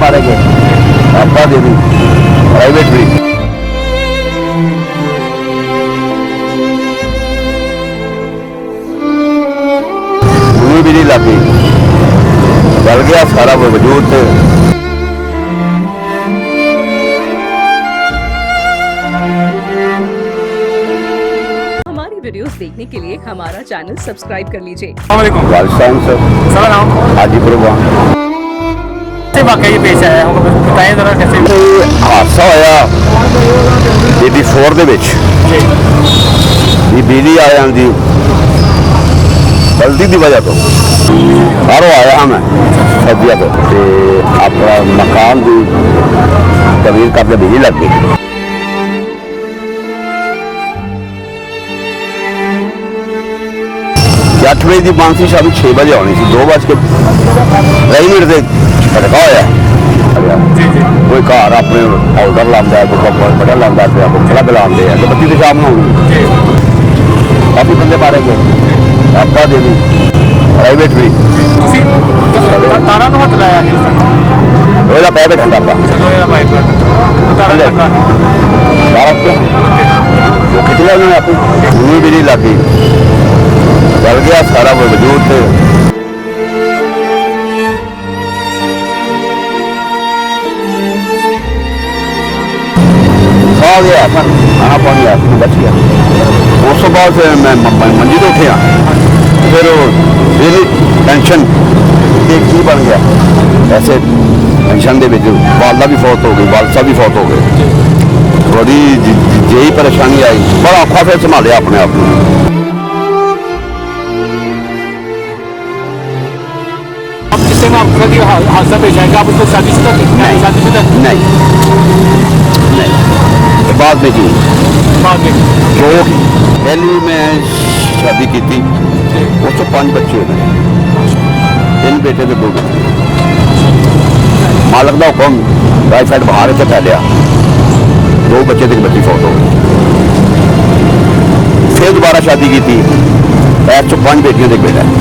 मारे गए, आपा दे दी प्राइवेट भी। सुई भी नहीं लगी, गल गया सारा वजूद। हमारी वीडियोस देखने के लिए हमारा चैनल सब्सक्राइब कर लीजिए। राजस्थान से सारा नाम हाजीपुर से वाकई ये पेश आया होगा, बताएं जरा कैसे। हादसा होया EB4 ਦੇ ਵਿੱਚ ਵੀ ਬਿਜਲੀ ਆਇਆਂ ਦੀ गलती की वजह तो बाहरों आया मैं सदिया तो अपना मकान की तमीर करके बिजली लग गई। 8 बजे की बांसी शामी 6 बजे आनी सी, 2:20 से झटका होया। कोई घर अपने पाउडर लाता है, कोई बड़ा लाता है, कोई खड़ा लाते हैं, तो बत्ती तो शाम में होनी। काफी बंदे मारे गए, आपा दे दी प्राइवेट भी। तारा ਨੂੰ ਹੱਥ ਲਾਇਆ ਜੀ ਉਹਦਾ ਪੈ ਬੈਠਾ ਆਪਾਂ ਇਹਦਾ ਪਾਈਪ ਤਾਰਾ ਲੱਗਾ ਸਾਰਾ ਉਹ ਕਿਤੇ ਉਹਨਾਂ ਨੇ ਆਪਣੀ ਸੁਈ ਵੀ ਨਹੀਂ ਲੱਗੀ, ਗਲ ਗਿਆ ਸਾਰਾ ਵਜੂਦ। ਤੇ ਆ ਗਿਆ ਪਰ ਖਾਣਾ ਪਾਣੀ ਆ ਬਚ ਗਿਆ। ਉਸ ਤੋਂ ਬਾਅਦ ਫਿਰ ਮੈਂ ਮੰਜੀ ਤੋਂ ਉੱਠਿਆ, ਫਿਰ ਮੇਰੀ ਟੈਨਸ਼ਨ ਤੇ ਕੀ ਬਣ ਗਿਆ। ਐਸੇ ਟੈਨਸ਼ਨ ਦੇ ਵਿੱਚ ਵਾਲਦਾ ਵੀ ਫੌਤ ਹੋ ਗਈ, ਵਾਲਦ ਸਾਹਿਬ ਵੀ ਫੌਤ ਹੋ ਗਏ। ਬੜੀ ਜਿਹੀ ਪਰੇਸ਼ਾਨੀ ਆਈ, ਬੜਾ ਔਖਾ ਫਿਰ ਸੰਭਾਲਿਆ ਆਪਣੇ ਆਪ ਨੂੰ। अब जिससे में आपके साथ ये हादसा पेश आएगा, आप उसको शादीशुदा नहीं शादीशुदा नहीं बाद में की बाद में जो पहली मैं शादी की थी, उस तो 5 बच्चे हुए, 3 बेटे थे 2 बेटे। मालक का हुक्म राइट साइड बाहर से फैलिया, 2 बच्चे थे, बच्ची फौत हो गई। फिर दोबारा शादी की थी, ऐसे 5 बेटियों से एक बेटा है।